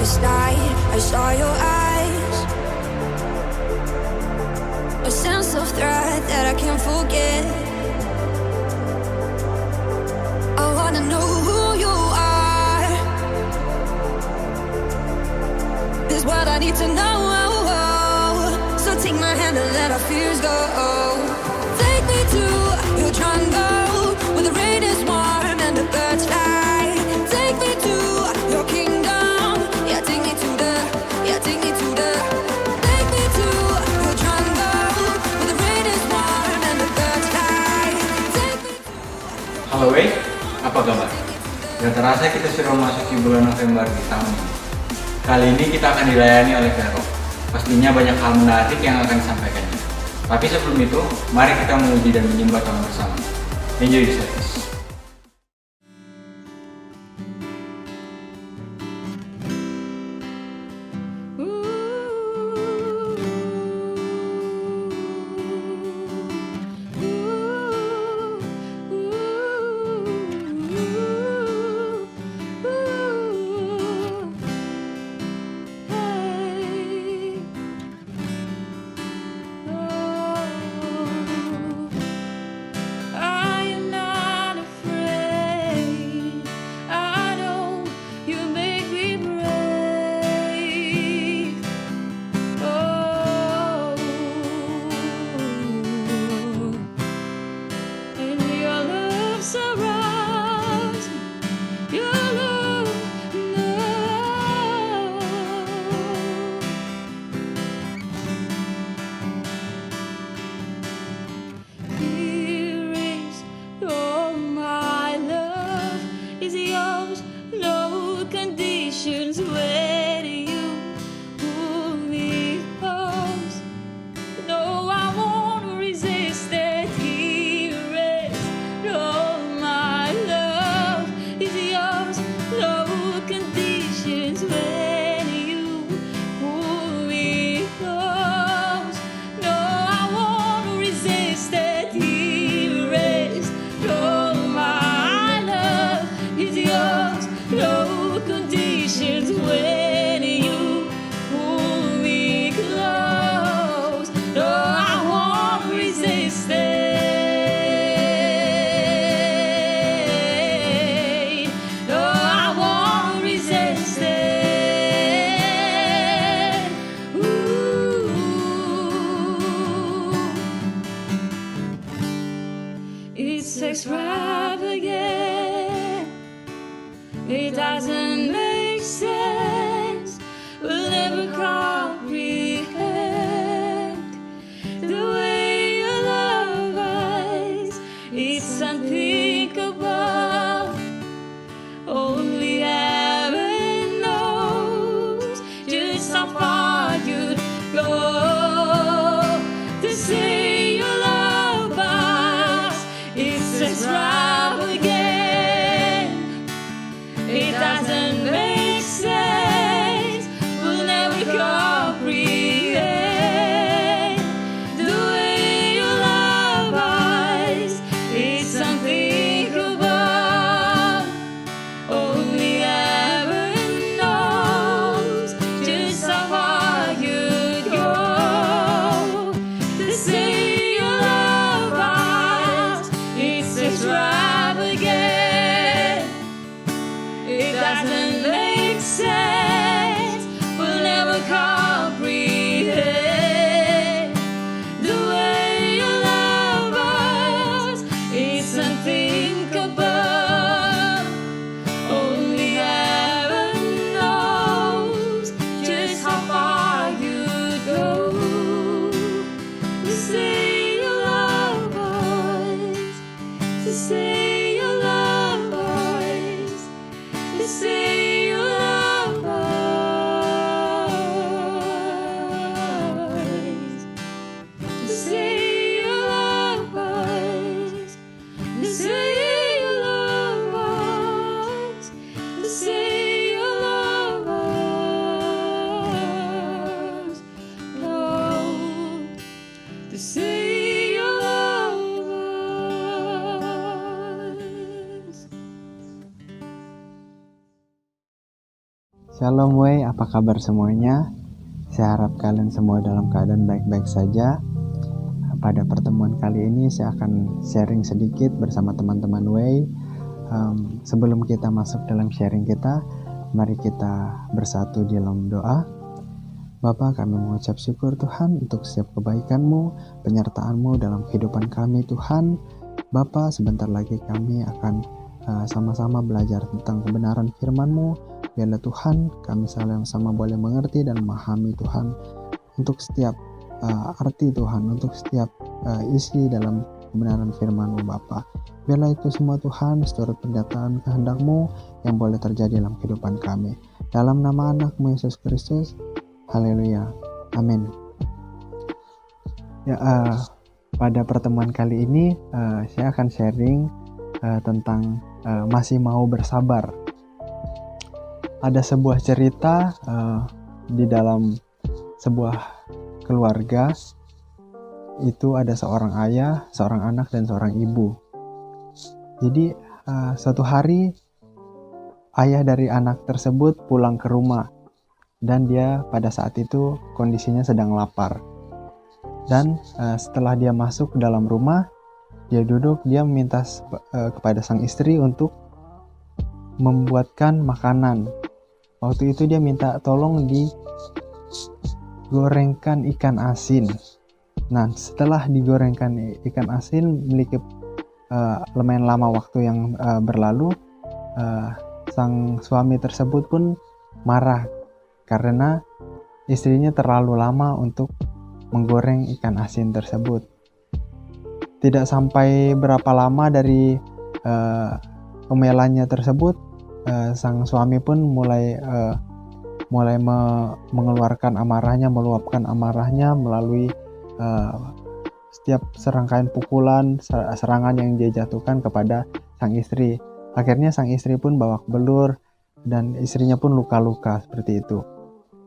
darkest night, I saw your eyes. A sense of threat that I can't forget. I wanna know who you are. This is what I need to know. So take my hand and let our fears go. Take me to your jungle where the rain is warm and the birds fly. Take me to your kingdom. Yeah, take me to the. Take me to the. Take me to your jungle where the rain is warm and the birds fly. Take me to. Halo Wei, apa kabar? Gak terasa kita sudah memasuki bulan November di tahun ini. Kali ini kita akan dilayani oleh Vero. Pastinya banyak hal menarik yang akan disampaikannya. Tapi sebelum itu, mari kita memuji dan menyembah Tuhan bersama. Enjoy the service. It's extravagant. It doesn't make sense. We'll never comprehend the way you love us. It's unthinkable. Only heaven knows just how far you'd go to say you love us. It's extravagant. It doesn't make sense. We'll never comprehend the way you love us. It's unthinkable. Only heaven knows just how far you'd go to say you love us. It's extravagant. It doesn't make sense. We'll never comprehend the way you love us. It's unthinkable. Only heaven knows just how far you'd go to say you love us. To say you love us. To say Shalom Way, apa kabar semuanya? Saya harap kalian semua dalam keadaan baik-baik saja. Pada pertemuan kali ini saya akan sharing sedikit bersama teman-teman Way. Sebelum kita masuk dalam sharing kita, mari kita bersatu di dalam doa. Bapa, kami mengucap syukur Tuhan untuk setiap kebaikan-Mu, penyertaan-Mu dalam kehidupan kami Tuhan. Bapa, sebentar lagi kami akan sama-sama belajar tentang kebenaran firman-Mu. Biarlah Tuhan kami sama boleh mengerti dan memahami Tuhan untuk setiap arti Tuhan, untuk setiap isi dalam kebenaran firman-Mu Bapa. Biarlah itu semua Tuhan seturut pendataan kehendak-Mu yang boleh terjadi dalam kehidupan kami. Dalam nama anak-Mu Yesus Kristus, haleluya, amin. Ya, pada pertemuan kali ini saya akan sharing tentang masih mau bersabar. Ada sebuah cerita di dalam sebuah keluarga. Itu ada seorang ayah, seorang anak, dan seorang ibu. Jadi suatu hari ayah dari anak tersebut pulang ke rumah, dan dia pada saat itu kondisinya sedang lapar. Dan setelah dia masuk ke dalam rumah, dia duduk, dia meminta kepada sang istri untuk membuatkan makanan. Waktu itu dia minta tolong digorengkan ikan asin. Nah, setelah digorengkan ikan asin, memiliki lumayan lama waktu yang berlalu, sang suami tersebut pun marah karena istrinya terlalu lama untuk menggoreng ikan asin tersebut. Tidak sampai berapa lama dari omelannya tersebut, sang suami pun mulai mengeluarkan amarahnya, meluapkan amarahnya melalui setiap serangkaian pukulan, serangan yang dia jatuhkan kepada sang istri. Akhirnya sang istri pun babak belur dan istrinya pun luka-luka seperti itu.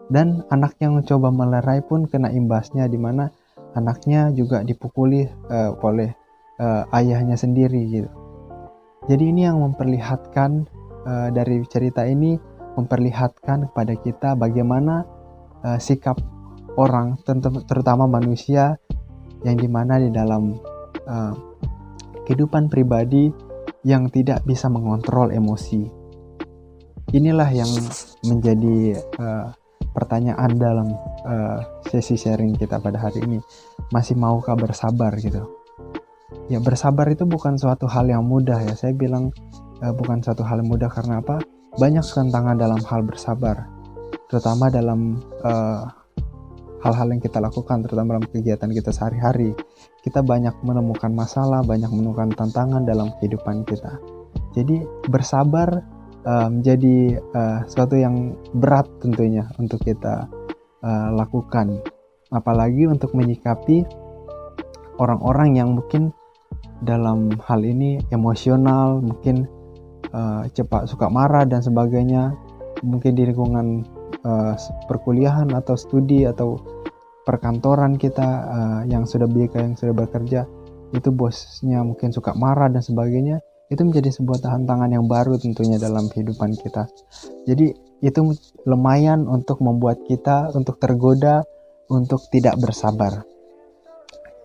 Dan anak yang mencoba melerai pun kena imbasnya, di mana anaknya juga dipukuli oleh ayahnya sendiri gitu. Jadi ini yang memperlihatkan dari cerita ini memperlihatkan kepada kita bagaimana sikap orang, terutama manusia, yang dimana di dalam kehidupan pribadi yang tidak bisa mengontrol emosi. Inilah yang menjadi pertanyaan dalam sesi sharing kita pada hari ini. Masih maukah bersabar gitu? Ya, bersabar itu bukan suatu hal yang mudah ya. Saya bilang bukan suatu hal yang mudah karena apa? Banyak tantangan dalam hal bersabar, terutama dalam hal-hal yang kita lakukan, terutama dalam kegiatan kita sehari-hari. Kita banyak menemukan masalah, banyak menemukan tantangan dalam kehidupan kita. Jadi bersabar menjadi sesuatu yang berat tentunya untuk kita lakukan, apalagi untuk menyikapi orang-orang yang mungkin dalam hal ini emosional, mungkin cepat suka marah dan sebagainya. Mungkin di lingkungan perkuliahan atau studi atau perkantoran kita yang sudah bekerja, itu bosnya mungkin suka marah dan sebagainya. Itu menjadi sebuah tantangan yang baru tentunya dalam kehidupan kita. Jadi itu lumayan untuk membuat kita untuk tergoda untuk tidak bersabar.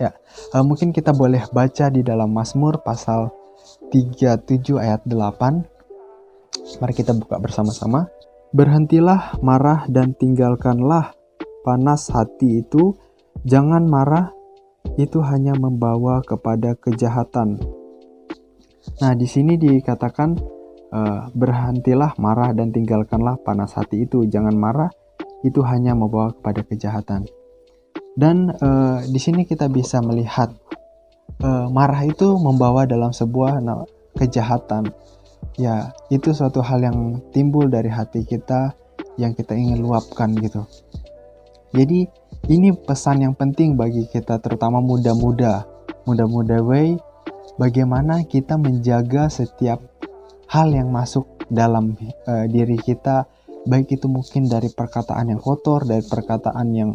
Ya, mungkin kita boleh baca di dalam Mazmur pasal 37 ayat 8. Mari kita buka bersama-sama. Berhentilah marah dan tinggalkanlah panas hati itu. Jangan marah, itu hanya membawa kepada kejahatan. Nah, di sini dikatakan berhentilah marah dan tinggalkanlah panas hati itu. Jangan marah, itu hanya membawa kepada kejahatan. Dan di sini kita bisa melihat marah itu membawa dalam sebuah kejahatan. Ya, itu suatu hal yang timbul dari hati kita yang kita ingin luapkan gitu. Jadi ini pesan yang penting bagi kita, terutama muda-muda way, bagaimana kita menjaga setiap hal yang masuk dalam diri kita, baik itu mungkin dari perkataan yang kotor, dari perkataan yang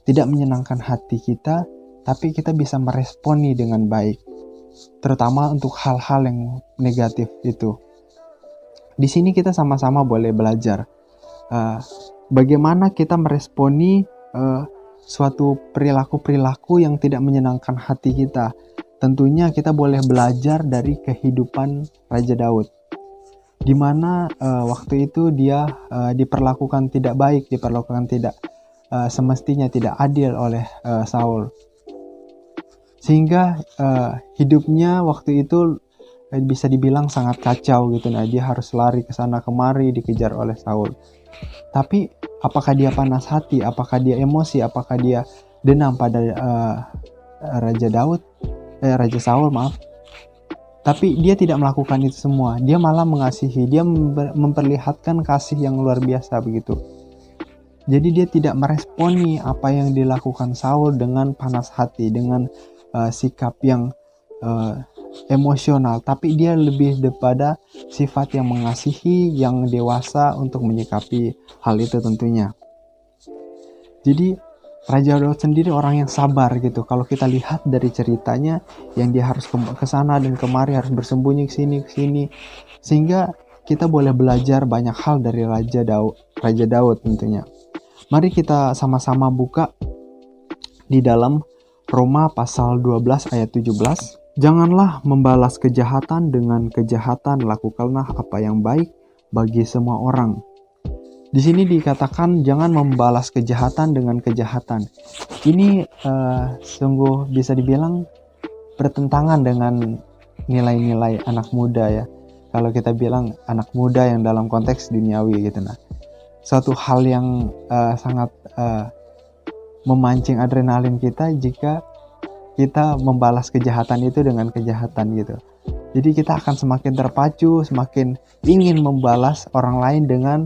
tidak menyenangkan hati kita, tapi kita bisa meresponi dengan baik, terutama untuk hal-hal yang negatif itu. Di sini kita sama-sama boleh belajar bagaimana kita meresponi suatu perilaku-perilaku yang tidak menyenangkan hati kita. Tentunya kita boleh belajar dari kehidupan Raja Daud, di mana waktu itu dia diperlakukan tidak baik, diperlakukan tidak semestinya, tidak adil oleh Saul, sehingga hidupnya waktu itu bisa dibilang sangat kacau gitu. Nah, dia harus lari ke sana kemari, dikejar oleh Saul. Tapi apakah dia panas hati, apakah dia emosi, apakah dia dendam pada Raja Saul, maaf. Tapi dia tidak melakukan itu semua. Dia malah mengasihi, dia memperlihatkan kasih yang luar biasa begitu. Jadi dia tidak meresponi apa yang dilakukan Saul dengan panas hati, dengan sikap yang emosional, tapi dia lebih daripada sifat yang mengasihi, yang dewasa untuk menyikapi hal itu tentunya. Jadi Raja Daud sendiri orang yang sabar gitu. Kalau kita lihat dari ceritanya, yang dia harus ke sana dan kemari, harus bersembunyi ke sini, sehingga kita boleh belajar banyak hal dari Raja Daud tentunya. Mari kita sama-sama buka di dalam Roma pasal 12 ayat 17. Janganlah membalas kejahatan dengan kejahatan, lakukanlah apa yang baik bagi semua orang. Di sini dikatakan jangan membalas kejahatan dengan kejahatan. Ini sungguh bisa dibilang bertentangan dengan nilai-nilai anak muda ya. Kalau kita bilang anak muda yang dalam konteks duniawi gitu. Nah, suatu hal yang sangat memancing adrenalin kita jika kita membalas kejahatan itu dengan kejahatan gitu. Jadi kita akan semakin terpacu, semakin ingin membalas orang lain dengan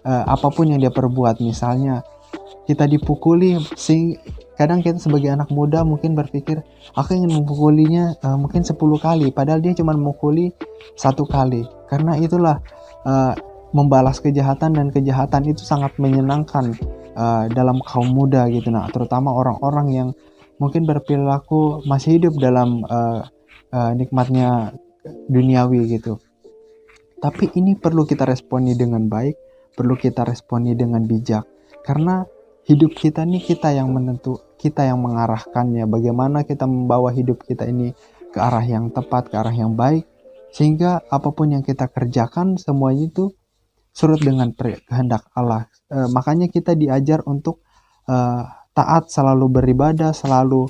apapun yang dia perbuat. Misalnya kita dipukuli, kadang kita sebagai anak muda mungkin berpikir aku ingin memukulinya mungkin 10 kali, padahal dia cuma memukuli 1 kali. Karena itulah membalas kejahatan, dan kejahatan itu sangat menyenangkan dalam kaum muda gitu. Nah, terutama orang-orang yang mungkin berperilaku masih hidup dalam nikmatnya duniawi gitu. Tapi ini perlu kita responi dengan baik, perlu kita responi dengan bijak, karena hidup kita ini kita yang mengarahkannya. Bagaimana kita membawa hidup kita ini ke arah yang tepat, ke arah yang baik, sehingga apapun yang kita kerjakan semuanya itu surut dengan kehendak Allah. Makanya kita diajar untuk taat, selalu beribadah, selalu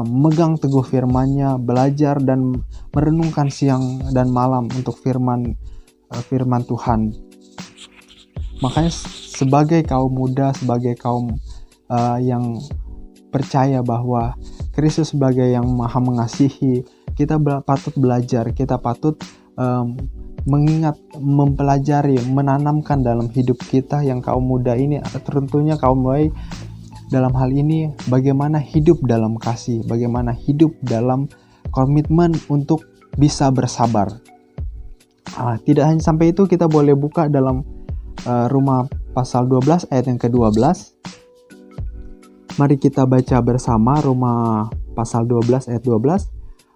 megang teguh firman-Nya, belajar dan merenungkan siang dan malam untuk firman Tuhan. Makanya sebagai kaum muda, sebagai kaum yang percaya bahwa Kristus sebagai yang maha mengasihi, kita patut belajar, kita patut mengingat, mempelajari, menanamkan dalam hidup kita yang kaum muda ini, tentunya kaum muda dalam hal ini, bagaimana hidup dalam kasih, bagaimana hidup dalam komitmen untuk bisa bersabar. Tidak hanya sampai itu, kita boleh buka dalam Roma pasal 12 ayat yang ke-12. Mari kita baca bersama Roma pasal 12 ayat 12.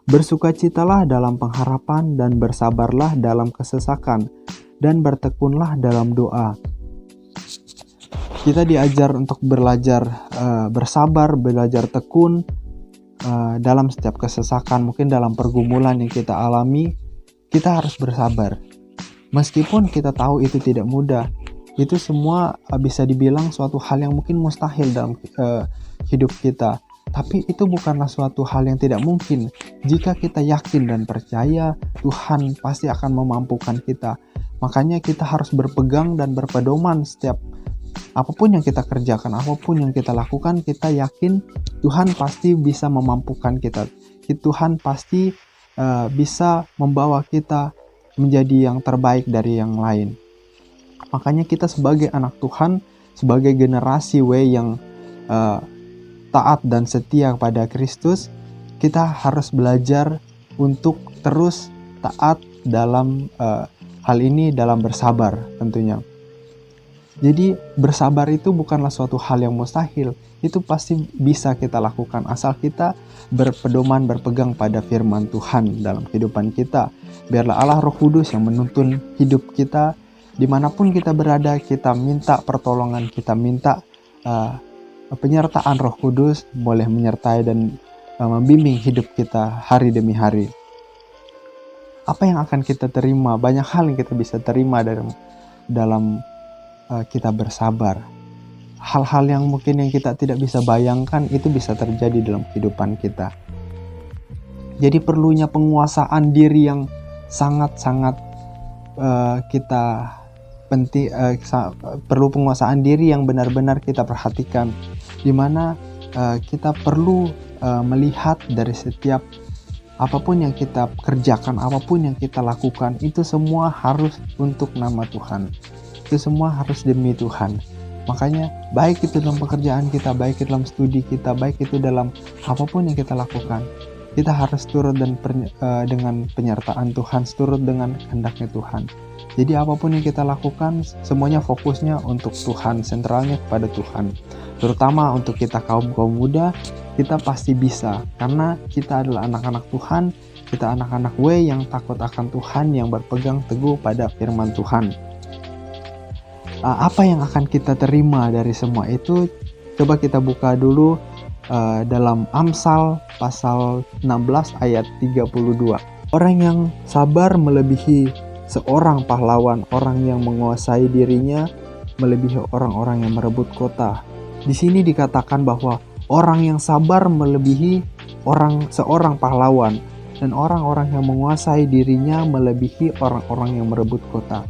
Bersukacitalah dalam pengharapan dan bersabarlah dalam kesesakan dan bertekunlah dalam doa. Kita diajar untuk belajar bersabar, belajar tekun dalam setiap kesesakan. Mungkin dalam pergumulan yang kita alami, kita harus bersabar. Meskipun kita tahu itu tidak mudah, itu semua bisa dibilang suatu hal yang mungkin mustahil dalam hidup kita. Tapi itu bukanlah suatu hal yang tidak mungkin. Jika kita yakin dan percaya, Tuhan pasti akan memampukan kita. Makanya kita harus berpegang dan berpedoman setiap apapun yang kita kerjakan, apapun yang kita lakukan, kita yakin Tuhan pasti bisa memampukan kita. Tuhan pasti bisa membawa kita menjadi yang terbaik dari yang lain. Makanya kita sebagai anak Tuhan, sebagai generasi yang taat dan setia kepada Kristus, kita harus belajar untuk terus taat dalam hal ini, dalam bersabar tentunya. Jadi bersabar itu bukanlah suatu hal yang mustahil, itu pasti bisa kita lakukan asal kita berpedoman, berpegang pada firman Tuhan dalam kehidupan kita. Biarlah Allah Roh Kudus yang menuntun hidup kita Dimanapun kita berada, kita minta pertolongan, kita minta penyertaan Roh Kudus boleh menyertai dan membimbing hidup kita hari demi hari. Apa yang akan kita terima? Banyak hal yang kita bisa terima dalam kita bersabar. Hal-hal yang mungkin yang kita tidak bisa bayangkan itu bisa terjadi dalam kehidupan kita. Jadi perlunya penguasaan diri yang sangat-sangat kita penting, perlu penguasaan diri yang benar-benar kita perhatikan, di mana kita perlu melihat dari setiap apapun yang kita kerjakan, apapun yang kita lakukan, itu semua harus untuk nama Tuhan. Itu semua harus demi Tuhan. Makanya baik itu dalam pekerjaan kita, baik itu dalam studi kita, baik itu dalam apapun yang kita lakukan, kita harus turut dengan penyertaan Tuhan, turut dengan kehendaknya Tuhan. Jadi apapun yang kita lakukan, semuanya fokusnya untuk Tuhan, sentralnya kepada Tuhan. Terutama untuk kita kaum muda, kita pasti bisa, karena kita adalah anak-anak Tuhan, kita anak-anak yang takut akan Tuhan, yang berpegang teguh pada firman Tuhan. Apa yang akan kita terima dari semua itu? Coba kita buka dulu dalam Amsal pasal 16 ayat 32. Orang yang sabar melebihi seorang pahlawan, orang yang menguasai dirinya melebihi orang-orang yang merebut kota. Di sini dikatakan bahwa orang yang sabar melebihi seorang pahlawan, dan orang-orang yang menguasai dirinya melebihi orang-orang yang merebut kota.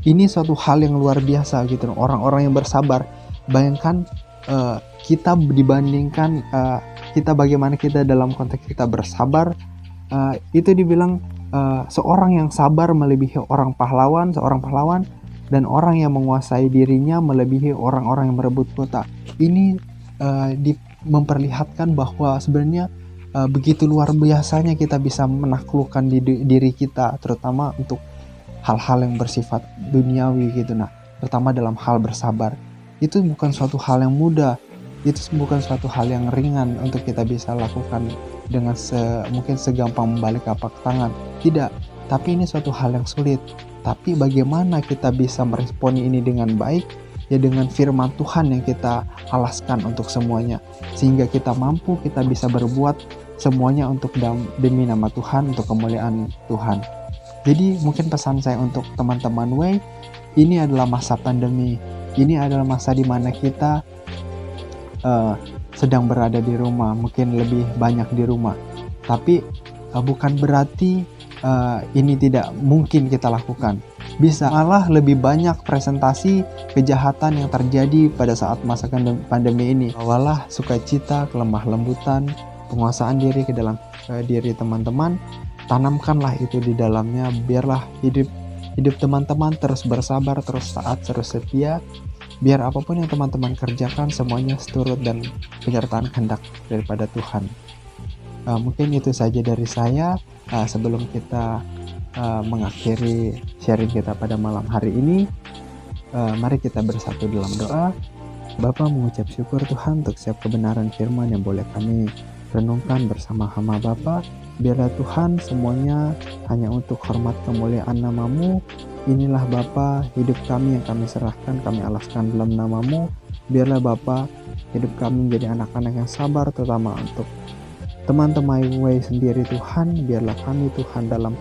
Ini suatu hal yang luar biasa gitu. Orang-orang yang bersabar, bayangkan kita dibandingkan kita bagaimana kita dalam konteks kita bersabar, itu dibilang seorang yang sabar melebihi seorang pahlawan, dan orang yang menguasai dirinya melebihi orang-orang yang merebut kota. Ini memperlihatkan bahwa sebenarnya begitu luar biasanya kita bisa menaklukkan diri kita, terutama untuk hal-hal yang bersifat duniawi gitu. Nah, terutama dalam hal bersabar. Itu bukan suatu hal yang mudah, itu bukan suatu hal yang ringan untuk kita bisa lakukan dengan mungkin segampang membalik telapak tangan. Tidak, tapi ini suatu hal yang sulit. Tapi bagaimana kita bisa meresponi ini dengan baik? Ya dengan firman Tuhan yang kita alaskan untuk semuanya, sehingga kita mampu, kita bisa berbuat semuanya untuk demi nama Tuhan, untuk kemuliaan Tuhan. Jadi mungkin pesan saya untuk teman-teman ini adalah masa pandemi. Ini adalah masa di mana kita sedang berada di rumah, mungkin lebih banyak di rumah. Tapi bukan berarti ini tidak mungkin kita lakukan. Bisa malah lebih banyak presentasi kejahatan yang terjadi pada saat masa pandemi ini. Bawalah sukacita, kelemah lembutan, penguasaan diri ke dalam diri teman-teman. Tanamkanlah itu di dalamnya. Biarlah hidup teman-teman terus bersabar, terus taat, terus setia. Biar apapun yang teman-teman kerjakan semuanya seturut dan penyertaan kehendak daripada Tuhan. Mungkin itu saja dari saya. Sebelum kita mengakhiri sharing kita pada malam hari ini, mari kita bersatu dalam doa. Bapa, mengucap syukur Tuhan untuk setiap kebenaran firman yang boleh kami renungkan bersama hamba Bapa. Biarlah Tuhan semuanya hanya untuk hormat kemuliaan nama-Mu. Inilah Bapa hidup kami yang kami serahkan, kami alaskan dalam nama-Mu. Biarlah Bapa hidup kami menjadi anak-anak yang sabar, terutama untuk teman-teman sendiri Tuhan. Biarlah kami Tuhan dalam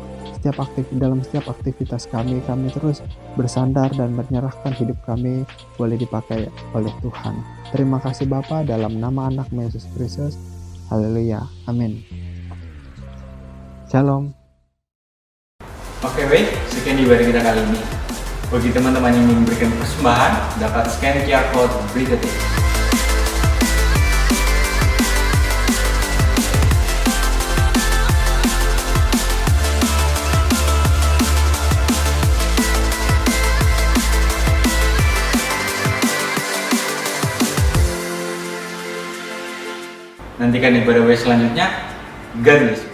setiap aktivitas kami terus bersandar dan menyerahkan hidup kami boleh dipakai oleh Tuhan. Terima kasih Bapa, dalam nama anak-Mu Yesus Kristus. Haleluya, amin. Shalom. Oke baik, sekian ibadah kita kali ini. Bagi teman-teman yang ingin memberikan persembahan, dapat scan QR code berikut ini. Nantikan ibadah selanjutnya. God bless.